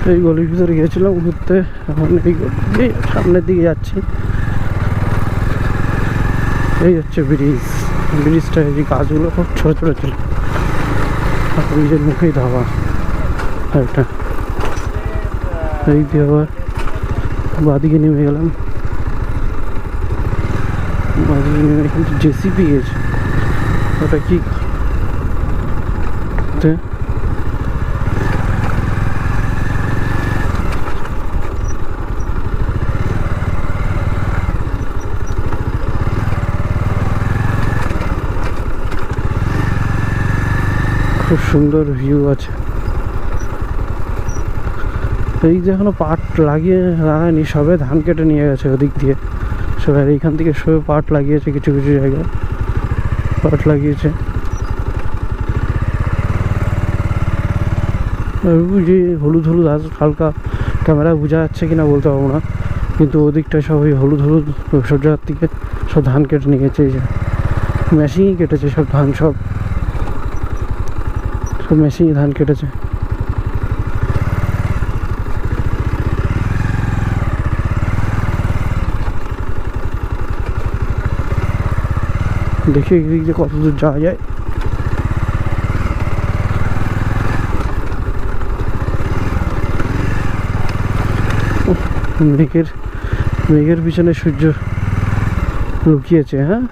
এই গলির ভিতরে গিয়েছিলাম ঘুরতে, এখন এই সামনের দিকে যাচ্ছি। এই হচ্ছে ব্রিজ, ব্রিজটা এই গাছগুলো খুব ছোটো ছোটো ছিল, ব্রিজের মুখেই ধাবা একটা। এই দিয়ে আবার বাদিকে নেমে গেলাম, বাদিকে নেমে এখান থেকে জেসিপি গেছে, ওটা কি খুব সুন্দর ভিউ আছে। এই যে এখনো পাট লাগায়নি, সবে ধান কেটে নিয়ে গেছে ওদিক দিয়ে সবাই, এইখান থেকে সবে পাট লাগিয়েছে, কিছু কিছু জায়গায় পাট লাগিয়েছে। যে হলুদ হলুদ হালকা, ক্যামেরা বোঝা যাচ্ছে কিনা বলতে পারবো না, কিন্তু ওদিকটা সব ওই হলুদ হলুদ সব জায়গার থেকে সব ধান কেটে নিয়ে গেছে। এই যে মেশিনই কেটেছে সব ধান, সব মেশিনই ধান কেটেছে। দেখি এদিক দিয়ে কত দূর যাওয়া যায়। মেঘের পিছনে সূর্য লুকিয়েছে। হ্যাঁ,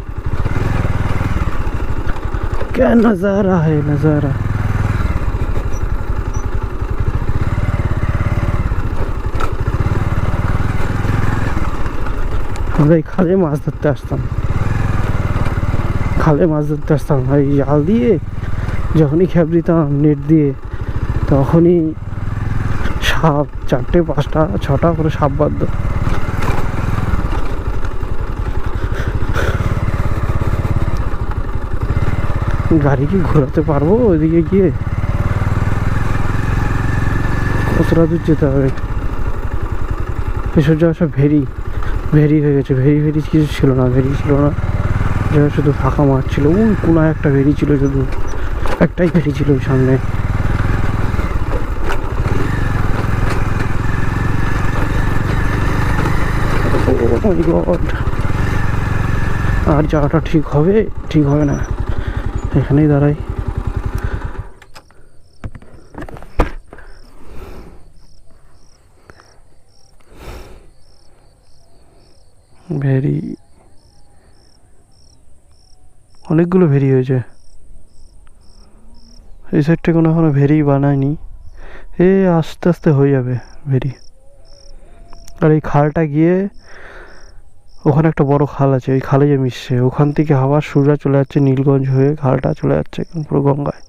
क्या नजारा है, नजारा। আমরা এই খালে মাছ ধরতে আসতাম, এই জাল দিয়ে যখনই খেপ দিতাম নেট দিয়ে, তখনই সাপ 4টে 5টা 6টা করে সাপ বাঁধত। গাড়ি কি ঘোরাতে পারবো ওইদিকে গিয়ে? কতটা দূর যেতে হবে? এসব জায়গা সব ভেরি হয়ে গেছে, ভেরি কিছু ছিল না, শুধু ফাঁকা মাঠ ছিল। ওই কোনায় একটা ভেরি ছিল, শুধু একটাই ভেরি ছিল ওই সামনে। আর যাওয়াটা ঠিক হবে না, এখানেই দাঁড়াই। ভেরি, অনেকগুলো ভেরি হয়েছে এই সাইডটা, কোনো এখনো ভেরি বানায়নি। আস্তে আস্তে হয়ে যাবে ভেরি। আর এই খালটা গিয়ে ওখানে একটা বড় খাল আছে, ওই খালে যে মিশছে, ওখান থেকে হাওয়া সোজা চলে যাচ্ছে নীলগঞ্জ হয়ে, খালটা চলে যাচ্ছে পুরো গঙ্গায়।